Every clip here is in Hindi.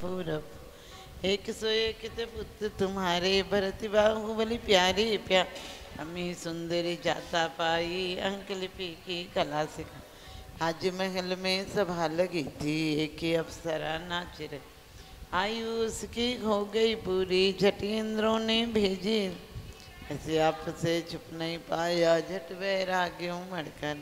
पूरब। 101 ते पुत्र तुम्हारे भरत बाहुबली प्यारे प्यार। अम्मी सुंदरी जाता पाई अंक लिपि की कला सिखा। आज महल में सभा लगी थी एक अप्सरा नाच रही। आयु उसकी हो गई पूरी झट इंद्रों ने भेजी। ऐसे आपसे छुप नहीं पाया झट वैराग्य उमड़कर।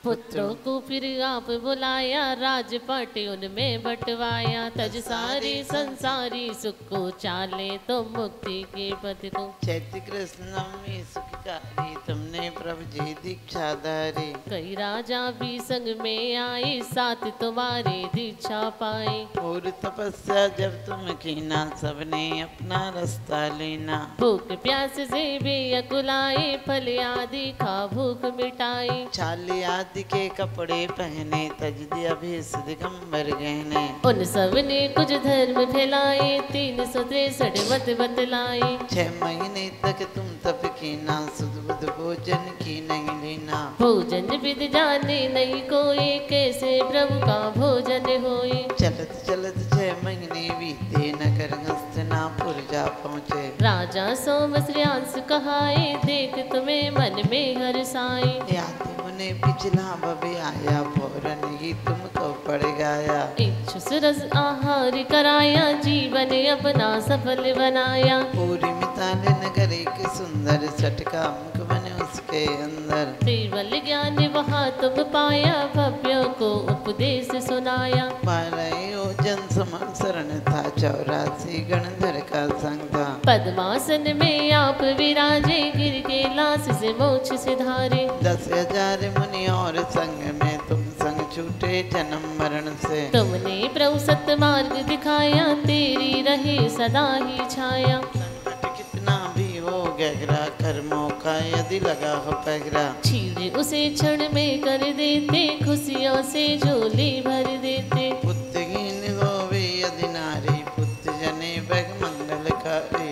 पुत्रों को फिर आप बुलाया राजपाट उनमें बंटवाया। तज सारी संसारी सुख को चाले तो मुक्ति के पथ को। चैत्र कृष्ण सुखकारी तुमने प्रभु जी दीक्षा धारी। कई राजा भी संग में आए साथ तुम्हारे दीक्षा पाए। और तपस्या जब तुम कीना सबने अपना रास्ता लेना। भूख प्यास से बेअकुलाए फल आदि खा भूख मिटाई। छाले आदि के कपड़े पहने तज दिया भेष दिगंबर गहने। उन सब ने कुछ धर्म फैलाए 363 मत बतलाए। 6 महीने तक तुम तप कीना सुध बुध भोजन की नहीं लेना। भोजन विद जाने नहीं कोई कैसे प्रभु का भोजन होए। चलत चलत 6 महीने बीते नगर हस्तिनापुर जा पहुँचे। राजा सोम श्रेयांश कहाए देख तुम्हें मन में हर्षाए। याद मुने पिछला भवे आया फौरन ही तुमको पड़ गया। इच्छुस रस आहार कराया जीवन अपना सफल बनाया। पूरी मिताल नगर एक सुंदर सटका मुख बने उसके अंदर। केवल ज्ञान वहाँ तुम पाया भव्यों को उपदेश सुनाया। 12 जन समान शरण था 84 गणधर का संग था। पद्मासन में आप विराजे गिर के लाश से मोक्ष सिधारे। 10,000 मुनि और संग में तुम संग छूटे जन्म मरण से। तुमने प्रभु सत्य मार्ग दिखाया तेरी रहे सदा ही छाया। संकट कितना भी हो गहरा कर्मों का यदि लगा हो पहरा। छीड़ उसे क्षण में कर देते खुशियों से झोली भर देते। पुत्रहीन होवे यदि नारी पुत्र जने बग मंगल करे।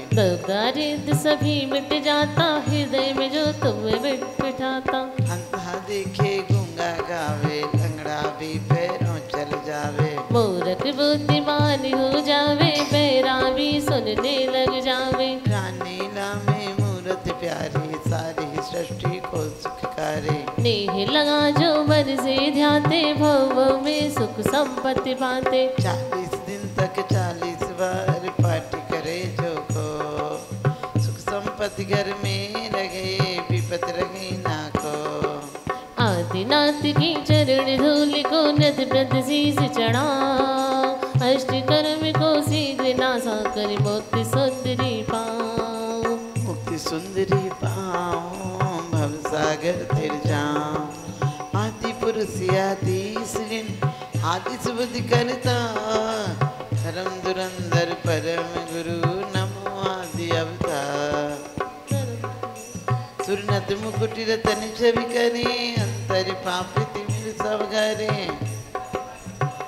दारिद्र सभी मिट जाता हृदय में जो तुम्हें बिठाता। अंधा देखे गूंगा गावे लंगड़ा भी पैरों चल जावे। मूर्ख बुद्धिमान हो जावे बहरा भी सुनने लग जावे। रानीला में मूरत प्यारी सारी सृष्टि को सुखकारी। नेह लगा जो मन से ध्याते भव में सुख संपत्ति पाते। 40 दिन तक 40 बार पाठ करे जो को। सुख संपत्ति घर में रहे विपत रहे ना को। आदिनाथ की चरण धूलि को नद ब्रत शीस चढ़ा। अष्ट कर्म को शीघ्र नासा कर मुक्ति सुंदरी पाओ। मुक्ति सुंदरी पाओ भव सागर तिर जाओ। आदि पुरुष आदि श्रीन आदि सुबुद्धि करता। धर्म धुरंधर परम गुरु नमो आदि अवतार। सुरनत मुकुट रतन छवि करे अंतर पाप तिमिर सब घरे।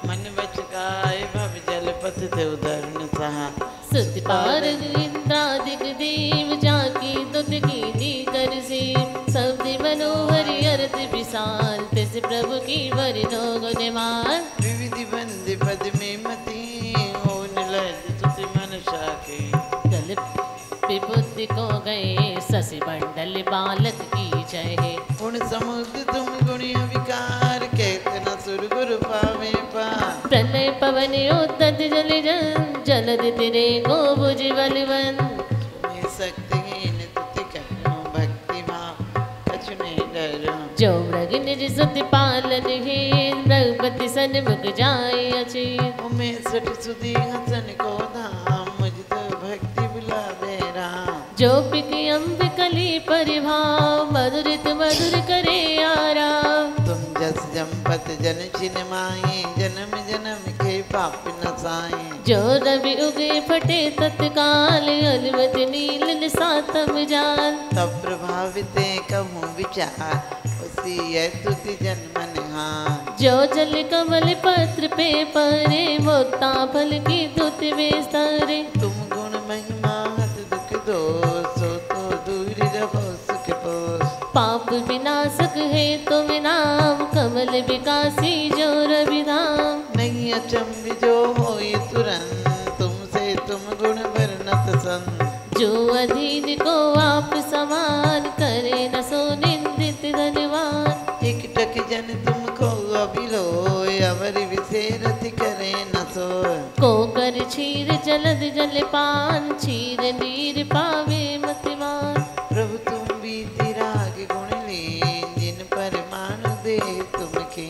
मन बचकाए भव जल पथ ते उधरण सहा। सुत पार इंद्रादिक देव जाकी दुत की कर से। शब्द मनोहर अर्थ विशाल तिस प्रभु की वरनो गुणमान। विविधि बंद पद में मती हो निलज तुति मन शाके। गल विबुद्धि को गए शशि मंडल बालक की जय। गुण समुद्र तुम गुणी विकार कहते न सुर गुरु पावे पार। प्रलय पवन उद्दत जल जन जलद तेरे को भुज बलवन। तुम्हें शक्तिहीन तुति करो भक्ति भाव कछु नहीं डरो। जो मृग निज सुत पालन है मृगपति सन्मुख जाय अचित। उमें सठ सुधी हसन को धाम मुझ तो भक्ति बुलावे राम। जो पिकी अम्ब कली परिभाव मधुरित मधुर करे आराम। तुम जस जम्पत जन छिन माए जन्म जन्म के पाप नसाए। जो रवि उगे फटे तत्काल अलवत नील सातम जाल। तब प्रभावित कहूँ विचार उसी है तुति जन्मन हार। जो जल कमल पत्र पे परे मुक्ता फल की दुत विस्तरे। तुम गुण महिमा हत दुख दोष सो तो दूर रहो सुख पोष। पाप विनाशक है तुम नाम कमल विकासी जो रविधाम। नहीं अचंभ जो होई तुरंत जो अधीन को आप समान करे न सो निंदित धनवान। एक टक जन तुमको अभिलो अवर विसेरत करे न सो। को कर क्षीर जलद जल पान क्षीर नीर पावे मतिमान। प्रभु तुम भी तिराग गुण लीन जिन परमाणु दे तुमके।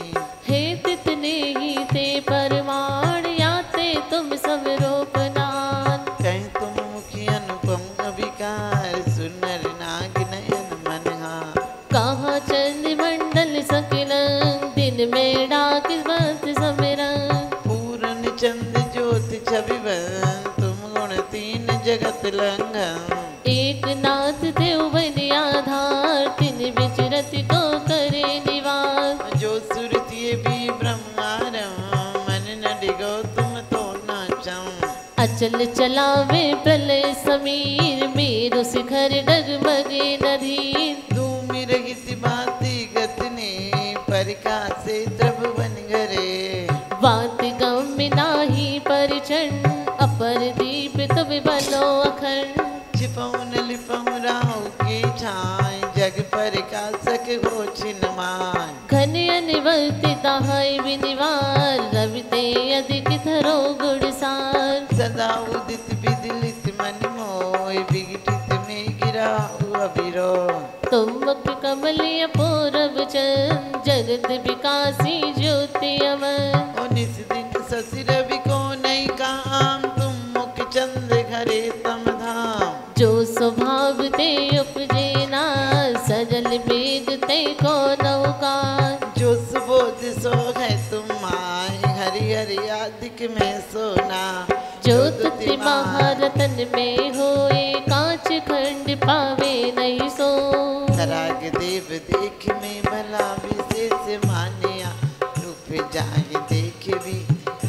हे तितने ही ते परमाण याते तुम सब रोपनान। कहीं तुम मुखी अनुपम अभिकार सुनर नाग नयन मनहार। कहाँ चंद मंडल सकल दिन में डाक बत समिरन। पूर्ण चंद ज्योति छविवन तुम गुण तीन जगत लंघन। एक नाथ देव बन आधार तिन विचरत को करे निवास। जो सुरतिये भी ब्रह्मारम मन न डिगो तुम तो नाचम। अचल चलावे प्रलय समीर मेरु शिखर डगमगे नदीर। धूमि रहित भांति गतने परिकासे त्रिभुवन घरे। वात गम्य नाही परिचन अपर दीप तुम बनो अखंड। छिपौन लिपौन राहु की छाय जग परिकासक हो छिन्माय। घन अनिवर्ति ताहाय विनिवार रविते अधिक धरो गुणसार। सदा उदित विदिलित मन मोय विघटित में गिरा अभिरो। तुम मुख कमलीय पूरब चंद जगत विकासी ज्योति अमन। ओ निस दिन शशि रवि को नहीं काम तुम मुख चंद घरे तम धाम। जो स्वभाव ते उपजे ना सजल बेग ते को नौका। जो सुबोध सो है तुम माय हरि हरि आदिक में सोना। जो तुति महारतन में होए कांच खंड पावे नहीं सो। सराग देव देख में भला विशेष मानिया। रूप जाहि देख भी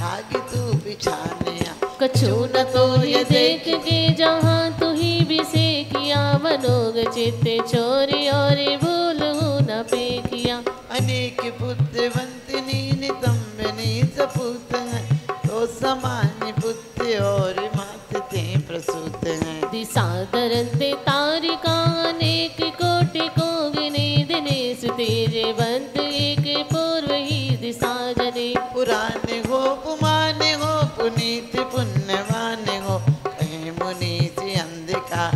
आगे तू बिछानिया। कछु न तो ये देख के जहाँ तू ही विसे किया। मनोग चित्ते छोरी और भूल न पे किया। अनेक पुत्रवंत नितंबनी सपूत हैं। तो समान पुत्र और मात ते प्रसूत हैं। दिशा दरंते तारिका अनेक कोटि को गिने दिनेश तेजे बंद एक पूर्व ही दिशा जने। पुराने हो पुमाने हो पुनीत पुण्यवान हो। कहीं मुनि से अंधिका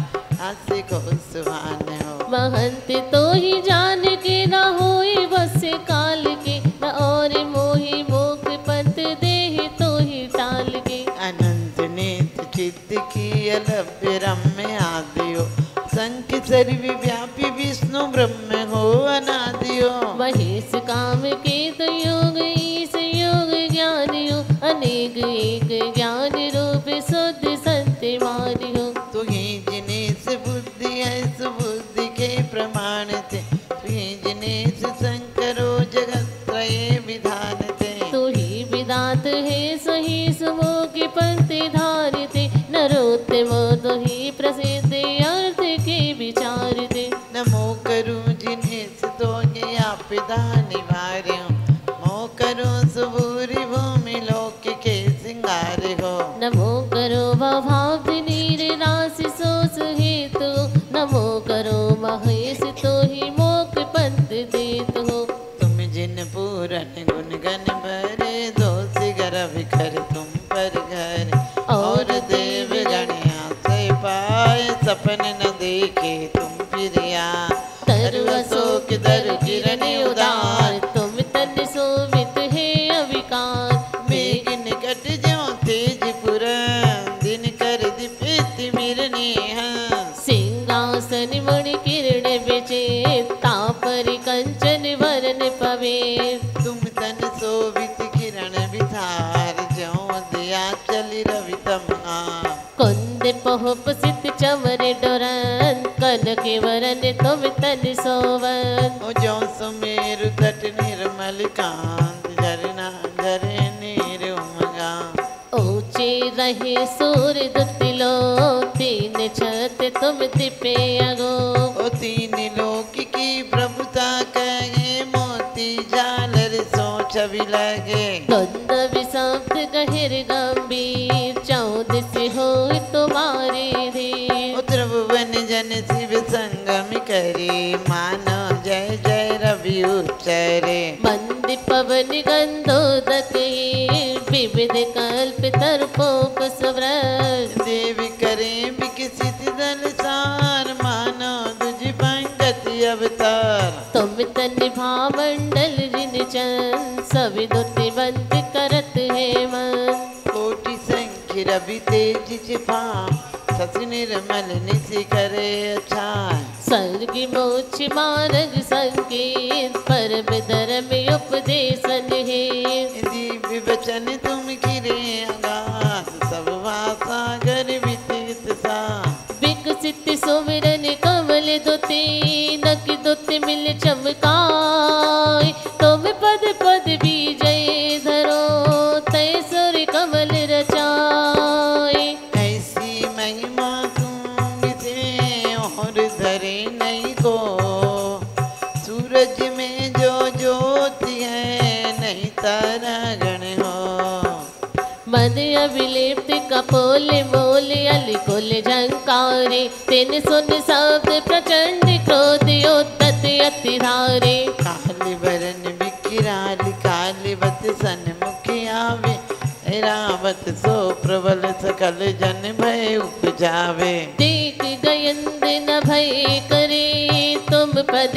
हास्य को सुहाने हो। महंत तो ही जान के न होए बस काल के। न और मोहि मोख पंथ देहि तो ही टाल के। अनंत नेत चित्त की अलभ्य रम्य आदियो। संख सर्व व्यापी विष्णु ब्रह्म हो अनादियो। महेश काम के तो योग ईश योग ज्ञान हो। अनेक एक ज्ञान रूप शुद्ध संत मारियो। तू ही जिनेश बुद्धि है सुबुद्धि के प्रमाण थे। तू ही जिनेश शंकरो जगत त्रय विधान थे। तू ही विदात है सही सुमुख पंथ धारिते। नरोत्तम तो ही प्रसिद्ध अर्थ के विचार थे। नमो करूं जिनेश तो आपदा निवार्य हो। मोह करूं सुबूरी भूमि लोक के सिंगार हो। नमो करो भाव नीर राशि सोस हेतु। नमो करो महेश तो ही मोक पंथ देत हो। तुम जिन पूरन गुण गण भरे दोष गर्भ कर तुम पर घर। और देव गणया से पाए सपन न देखे तुम प्रिया। तरु अशोक दरु किरण उदार तुम तन सोवित है अविकार। मेघ निकट ज्यों तेज पुरन दिन कर दीप्ति मिरने हैं। सिंहासन मणि किरण बेचे तापर कंचन वरन पवे। तुम तन सोवित किरण विधार ज्यों दिया चली रवि तमहा। कुंद पहुप सित चमर डोरन कनक वरन तुम तन सोवन। ओ ज्यों सुमेरु तट निर्मल कांत झरना झरे नीर उमगा। ऊंचे रहे सूर दुतिलो तीन छत तुम दिपे अगो। ओ तीन लोक की प्रभुता कहे मोती झालर सो छवि लगे। द्वंद विशब्द गहिर गंभीर चौदिस हो तुम्हारे धीर। उतर मानो जय जय रवि उच्चरे मंद पवन गंधोदक विविध कल्प तर्पोप सव्रज देवी करे विकसित दलसार मानो तुझ पंकति अवतार तुम तन भामंडल रिन चंद सविदुति बंद करत है मन कोटि संख्य रवि तेज छिपाम सस निर्मल निशि करे अच्छा सर्गी मोक्ष मार्ग संकेत परम धर्म उपदेशन है दिव्य वचन तुम गिरे आगास सब भाषा गर्वित सा विकसित सुमिरन कमल दुति नक दुति मिल चमकाय तुम पद पद विजय धरो तय सुर कमल रचाय ऐसी महिमा तुम से और धरे नहीं को सूरज में जो ज्योति है नहीं तारा गण हो मन अभिलिप्त कपोल मोल अलिकुल झंकारे तेन सुन शब्द प्रचंड क्रोध योद्धत अति धारे काली बरन विकिराल कालीवत सन्मुख आवे रावत सो प्रबल सकल जन भय उपजावे देख गयंद न भय करे तुम पद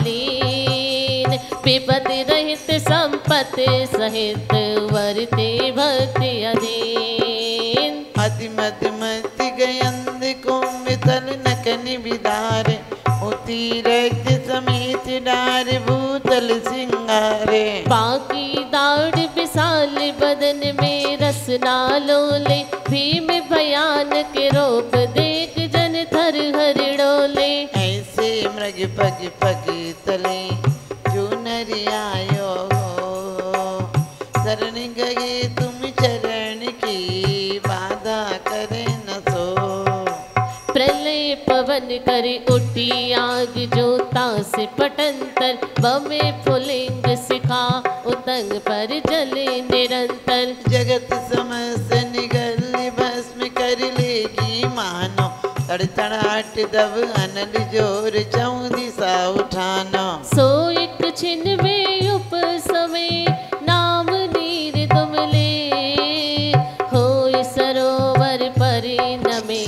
महिमालीन विपद रहित संपत्ति सहित वरते भक्ति अधीन अति मद मति गयंद कुंभ तल नकन विदारे मोती रक्त समेत डार भूतल सिंगारे बाकी दाढ़ विशाल बदन में रसना लोले भीम भयानक रूप देख जन थर हर डोले ऐसे मृग पग पग तले जो नरि आयो शरण गए तुम चरण की बाधा करे न सो प्रलय पवन करे उठी आग जोता से पटंतर बमे फुलिंग सिखा उतंग पर जले निरंतर जगत समस्त निगल भस्म कर लेगी मानो तड़तड़ाट दब अनल जोर चौं दिशा उठानो सो एक छिन में उपसमे नाम नीर तुमले होय सरोवर परिणमे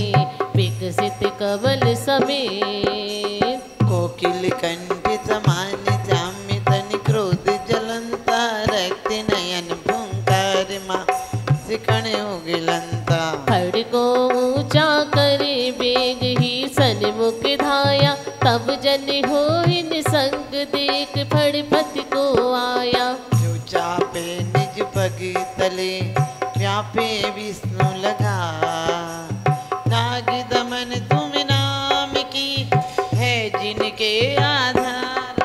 विकसित कमल समेत कोकिल कंठ समान जाम्य तन क्रोध जलंता रक्त नयन भूंकार माँ सिकण उगिलंता खड़को ऊंचा करे बेग ही सन्मुख धाया तब जन हो निसंग देख फड़पति को आया जो चापे निज पग तले व्यापे विष्णु लगा नाग दमन तुम नाम की है जिनके आधार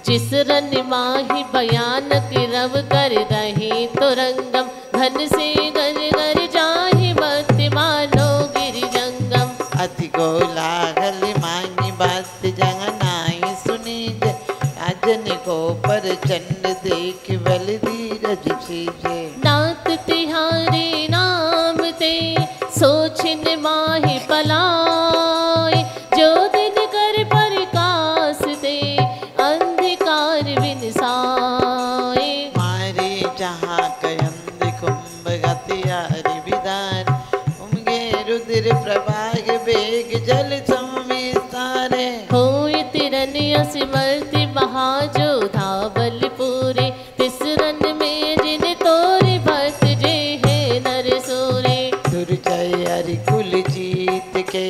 जिस रन माही भयानक रव कर रही तुरंगम घन से गर गर जाहि मत मानो गिर जंगम अति गोला गल मांगी बात जंगनाई सुनी राजन को पर चंड देख बल धीरज छीजे नाथ तिहारे नाम ते सोचिन माहि पलाय जो दिन कर प्रकाश दे अंधकार विनसाय मारे जहाँ कयंद कुंभ गतियार विदार उमगे रुद्र प्रभाग बेग जल समिसारे होय तिरन असमर्ति महाजोधा बलपूरे तिस रन में जिन तोरे भक्त जे है नर सूरे दुर्जय हरि कुल जीत के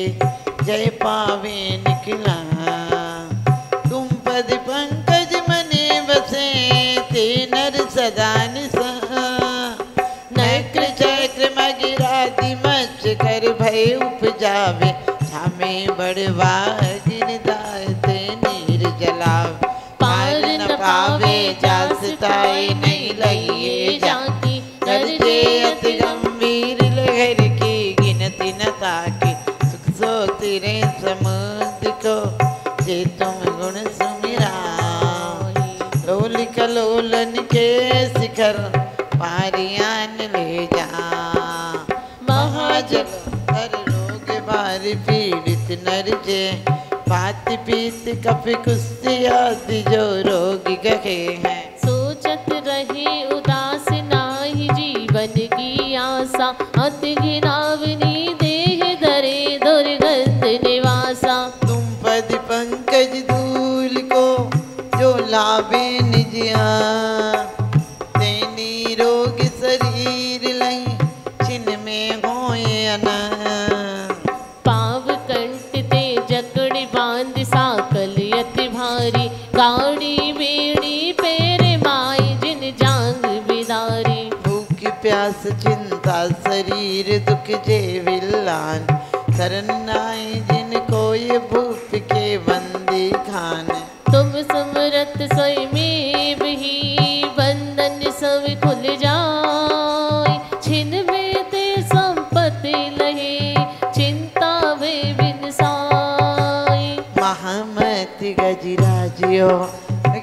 जय पावे निकला तुम पद पंकज मने बसे ते नर सदा निसा नक्र चक्र मगिरादि मच कर भय उपजावे हमें बड़वा गिरदाय ते नीर जलाव पार न पावे जासताई नहीं लइए जाकी गरजे अति गंभीर लहर की गिनती न ताकी सुख सो तेरे समुद्र को जे तुम गुण सुमिरा लोल कलोलन के शिखर पारियान ले जा महाजल हर रोग बार पीड़ित नर जे भांति पीत कफ कुस्ती आदि जो रोग गहे हैं। सोचत रहे उदास नाही जीवन की आशा, अति घिनावनी देह धरे दुर्गंध निवासा। तुम पद पंकज धूल को जो लावे निजिया, तेनी रोग शरीर लई छिन में होए अनंत। पाव कंटते जकड़ बांध साकल अति भारी, गाड़ी बेड़ी पैर माई जिन जांग बिदारी। भूख प्यास चिंता शरीर दुख जे विलान, शरण नाई जिन कोई भूप के बंदी खान। तुम समरथ स्वयमेव ही बंधन सब खुल जाए, छिन में ते संपत्ति लहे चिंता वे बिन साई। महामति गजराजियो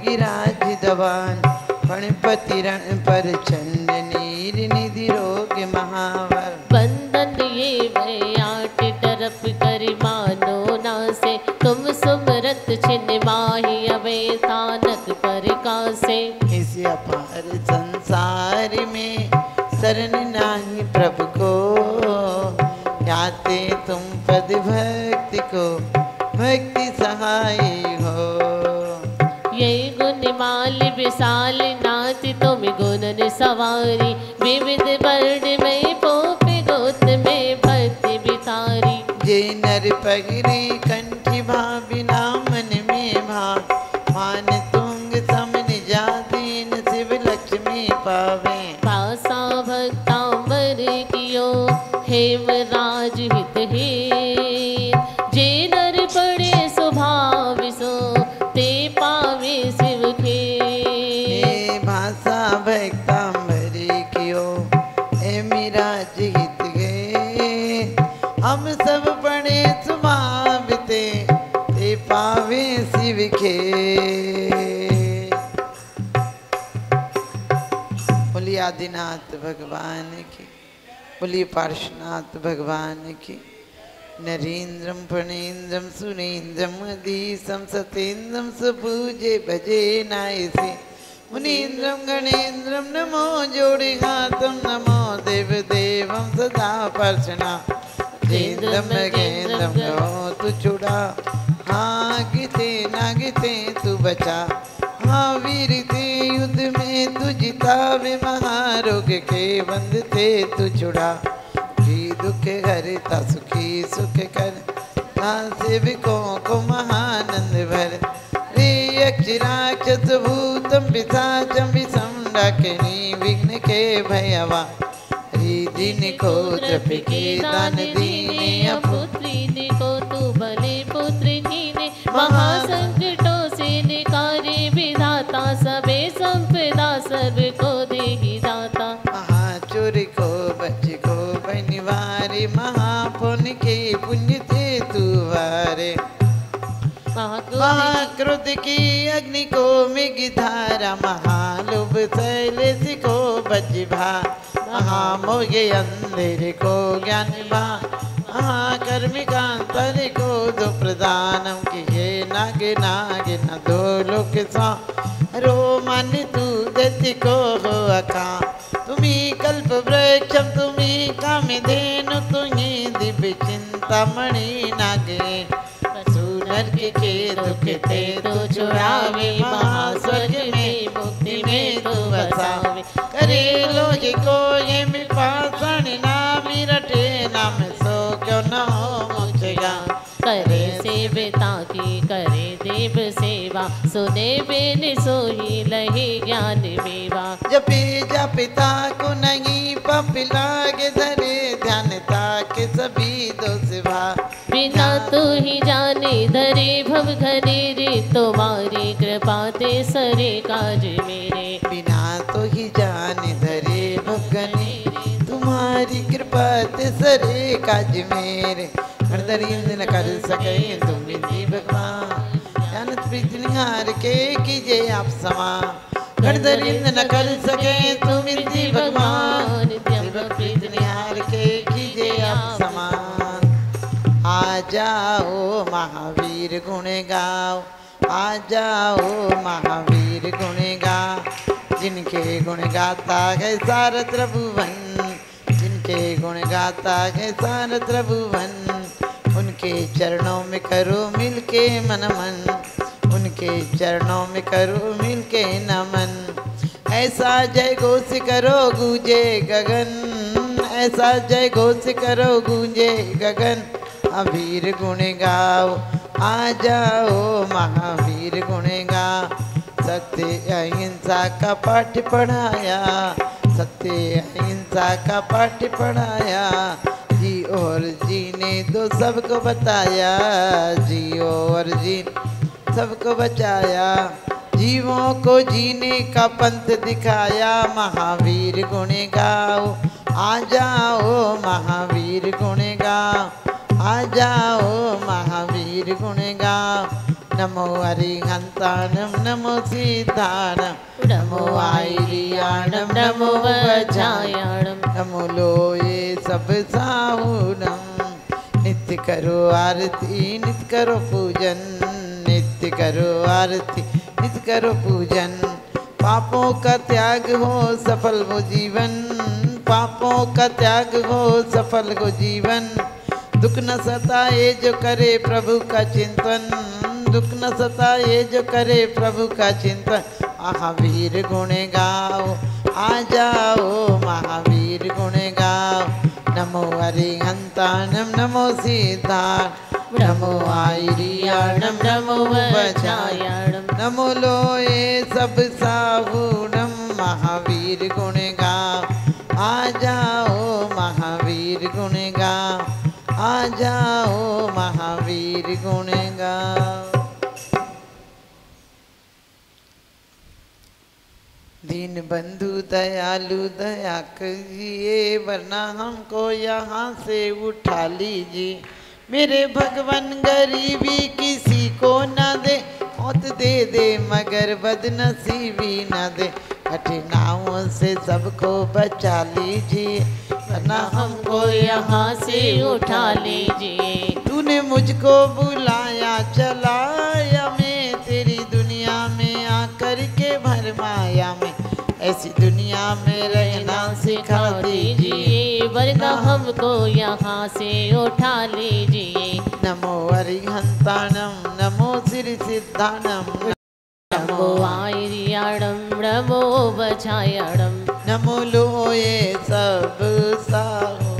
गिराज दवान, फणपति रण पर चंड नीर निधि रोग महावर। बंधन ये भयाट तरफ कर मानो नासे, तुम सुमरत छिन माही अवे थानक पर कासे। इस अपार संसार में शरण नाही प्रभु को, याते तुम पद भक्ति को भक्ति सहाय हो। ये गुण माल विशाल नाथ तुम गुणन सवारी, विविध वर्ण में पोप गोत में भक्ति बितारी। जे नर पगरे कंठी भाविना मन में भाव, मान तुंग समन जादीन शिव लक्ष्मी पावे। भाषा भक्तांबर कियो हेमराज हित हे, जे नर पड़े स्वभाव सो ते पावे शिव खे। हे भाषा भक्तांबरी कियो हे मेरा हित गए, हम सब बड़े सुभाविते ते पावे शिव के। बोलिए आदिनाथ भगवान की, बोलिए पार्श्वनाथ भगवान की। नरेंद्रम फणेन्द्रम सुरेंद्रम अधीशम सतेन्द्रम सुपूजे भजे नायसे। मुनीन्द्रम गणेन्द्रम नमो जोड़े हाथम, नमो देव देवम सदा पर्शना। केन्द्रम गेन्द्रम गहो तू छुड़ा, हाँ गीते ना गीते तू बचा। हाँ वीर थे युद्ध में तू जितावे, महारोग के बंधते तू छुड़ा। दुख हरता सुखी सुख कर, सेवकों को महानंद भर। रे यक्ष राक्षस भूतम पिशाचम विषम डाकिनी, विघ्न के भयवा। दिन को द्रव्य के दान दीने, पुत्री को तू बले पुत्र कीने। महासंकटों से निकारे विधाता, सबे संपदा सर्व को देहि दाता। महाचोर को बच को बनिवारे, महापुण्य के पुण्य थे तू वारे। महाक्रोध की अग्नि को मेघधारा, महालोभ शैलेश को बजभा। महामोह अंधेरे को ज्ञान बा, महाकर्मी कांतर को दो प्रदानम। किए नाग नाग न दो लोक सा, रो मन तू दति को हो अका। तुम्ही कल्प वृक्षम तुम्ही कामधेनु, तुम्ही दिव्य चिंतामणि नागे। नर के दुख ते तो छुड़ावे, महास्वर्ग में मुक्ति में तू बसावे। करे लोग को ये पाषाण नाम रटे, नाम सो क्यों न हो मुझगा। करे सेवता की करे देव सेवा, सुने बेन सोई लहे ज्ञान मेवा। जपे जपिता को नहीं पप लागे, धरे ध्यानता के सभी दोष भा। बिना तू ही जाने धरे भव घने रे, तुम्हारी कृपा ते सरे काज मेरे। बिना तो ही जाने धरे भगने, तुम्हारी कृपा ते सरे काज मेरे। हरदरिंद न कर सके तुम विधि भगवान, जानत प्रीति निहार के कीजिए आप समा। हरदरिंद न कर सके तुम विधि भगवान, प्रीति निहार के कीजिए आप समान। जाओ महावीर गुण गाओ, आ जाओ महावीर गुण गाओ। जिनके गुण गाता है सारा त्रिभुवन, जिनके गुण गाता है सारा त्रिभुवन, उनके चरणों में करो मिलके मन मन, उनके चरणों में करो मिलके नमन। ऐसा जय घोष करो गूंजे गगन, ऐसा जय घोष करो गूंजे गगन। महावीर गुण गाओ, आ जाओ महावीर गुण गाओ। सत्य अहिंसा का पाठ पढ़ाया, सत्य अहिंसा का पाठ पढ़ाया। जी और जी ने तो सबको बताया, जी और जी सबको बचाया। जीवों को जीने का पंथ दिखाया। महावीर गुण गाओ, आ जाओ महावीर गुण गाओ, आ जाओ महावीर गुण गाओ। नमो अरिहंताणम नमो सिद्धाणम, नमो आयरियाणम नमो वज्रायणम, नमो लोये सब साहुणम। नित्य करो आरती नित्य करो पूजन, नित्य करो आरती नित्य करो पूजन। पापों का त्याग हो सफल हो जीवन, पापों का त्याग हो सफल हो जीवन। दुख न सताए जो करे प्रभु का चिंतन, दुख न सताए जो करे प्रभु का चिंतन। महावीर गुण गाओ, आ जाओ महावीर गुण गाओ। नमो अरिहंताणम नमो सिद्धाणम, नमो आयरियाणम नमो वज्रायणम, नमो लोये सब साहुणम। महावीर गुण गाओ, आ जाओ महावीर गुण गाओ, आ जाओ महावीर गुण गाओ। दीन बंधु दयालु दया करिए, वरना हमको यहाँ से उठा लीजिए। मेरे भगवान गरीबी किसी को न दे, मौत दे दे मगर बदनसीबी न दे। कठिनाइयों से सबको बचा लीजिए, वरना हमको यहाँ से उठा लीजिए। तूने मुझको बुलाया चलाया मैं तेरी दुनिया में आकर के भरमाया में। ऐसी दुनिया में रहना सिखा दीजिए, वरना हमको यहाँ से उठा लीजिए। नमो अरिहंताणम नमो श्री सिद्धाणम, नमो आयरियाणम नमो वज्रायणम, नमो लोये सब साहो।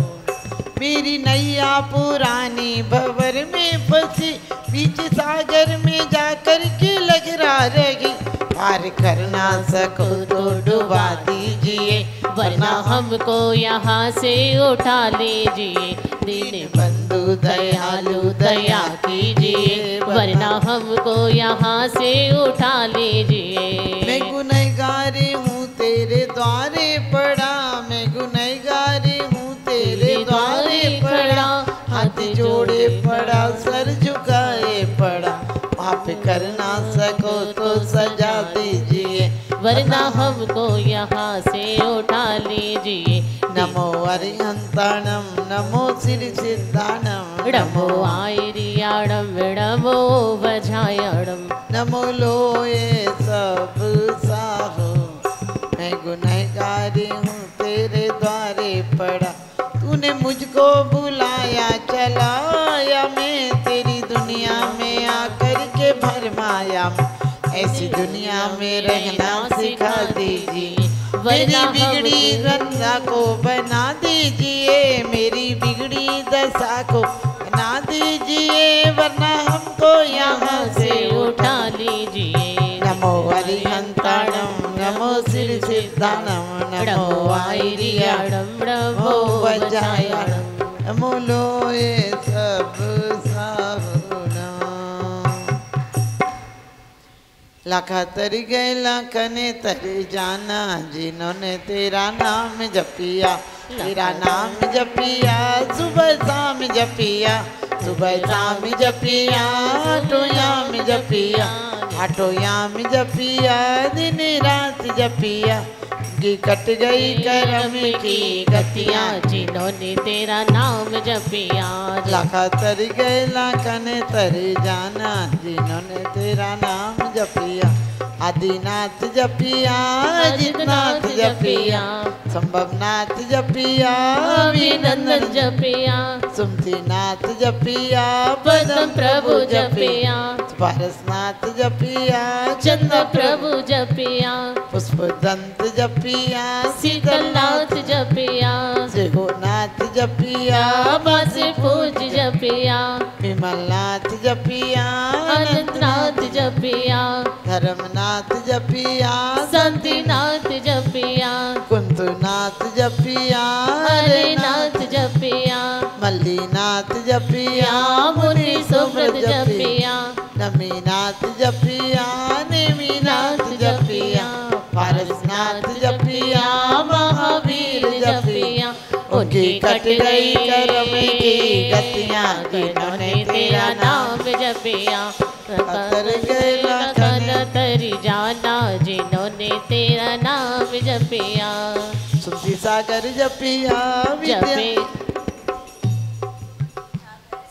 मेरी नैया पुरानी भंवर में फंसी, बीच सागर में जाकर के लहरा रही। पार करना सको तो डुबा दीजिए, वरना हमको यहाँ से उठा लीजिए। दीन बंधु दयालु दया कीजिए, वरना हमको यहाँ से उठा लीजिए। मैं गुनहगारी हूँ तेरे द्वारे पड़ा, मैं गुनहगारी हूँ तेरे द्वारे पड़ा। हाथ जोड़े पड़ा सर झुकाए पड़ा, माफ करना सको तो सजा दीजिए, वरना हमको यहाँ से उठा लीजिए। नमो अरिहंताणम नमो श्री सिद्धाणम, नमो आयरियाणम नमो वज्रायणम, नमो लोये सब साहो। मैं गुनहगारी हूँ तेरे द्वारे पड़ा, तूने मुझको बुलाया चलाया मैं तेरी दुनिया में आकर के भरमाया। ऐसी दुनिया में रहना सिखा दीजिए, मेरी बिगड़ी दशा को बना दीजिए, मेरी बिगड़ी दशा को बना दीजिए, वरना हमको यहाँ से उठा लीजिए। नमो अरिहंताणम नमो श्री सिद्धाणम, नमो आयरियाणम नमो वज्रायणम, नमो लोये सब साहुणम। लाखा तर गए लाखने तरे जाना, जिन्होंने तेरा नाम जपिया, तेरा नाम जपिया, सुबह शाम जपिया, सुबह शाम जपिया, आठों याम जपिया, आठों याम जपिया, दिन रात जपिया, की कट गई कर्म की गतियाँ, जिन्होंने तेरा नाम जपिया। लाखा तर गए लाखन तर जाना, जिन्होंने तेरा नाम जपिया। आदिनाथ जपिया, अजितनाथ जपिया, संभवनाथ जपिया, अभिनंदन जपिया, सुमतिनाथ जपिया, पद्म प्रभु जपिया, पारसनाथ जपिया, चंद प्रभु जपिया, पुष्पदंत जपिया, शीतलनाथ जपिया, जगन्नाथ जपिया, बासे पूज जपिया, विमलनाथ जपिया, अनंतनाथ जपिया, धर्मनाथ जपिया, शांतिनाथ जपिया, कुंतुनाथ जपिया, हरिनाथ जपिया, मल्लीनाथ जपिया, मुनि सुब्रत जपिया, नमीनाथ जपिया, नेमीनाथ जपिया, पारसनाथ जपिया, महावीर जपिया, उनकी कट गई कर्म की गतियाँ, जिन्होंने तेरा नाम जपिया। कर गए लखन तरी जाना, जिन्होंने तेरा नाम जपिया। सुमति सागर जपिया, विद्या जपे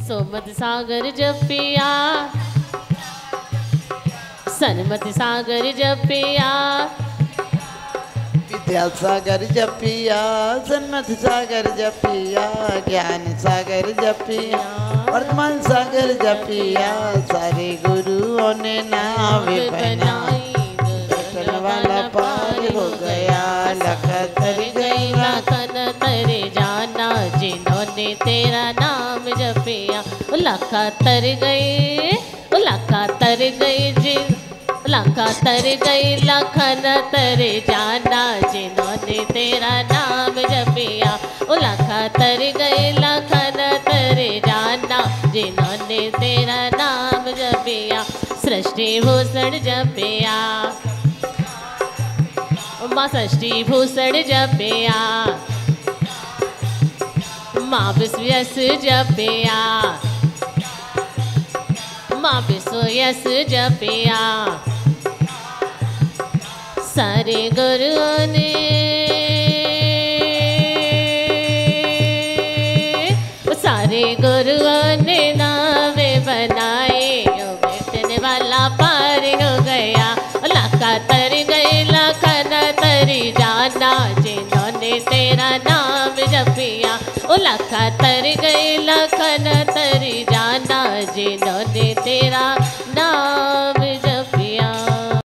सोमत सागर जपिया, सन्मत सागर जपिया, विद्या सागर जपिया, सन्मत सागर जपिया, ज्ञान सागर जपिया, वर्तमान सागर जपिया, सारे गुरुओं ने नाव बनाई, बैठन वाला पार हो गया, लखा तर गई लखन तरे जाना, जिन्होंने तेरा नाम जपिया। लखा तर गई, लखा तर गई, जिन लखा तर गई, लखन तरे जाना, जिन्होंने तेरा नाम जपिया। लखा तर गई, लखन तरे जाना, जिन्होंने तेरा नाम जपिया। सृष्टि भूषण जपिया, माँ सृष्टि भूषण जपिया, माँ विश्वयस जपिया, माँ विश्वयस जपिया। सारे गुरुओं ने नावे बनाए, बैठने वाला पार हो गया। लखा तर गई, लखन तरी जाना, जिन्होंने तेरा नाम जपिया। लखा तर गई, लखन तरी जाना, जिन्होंने तेरा नाम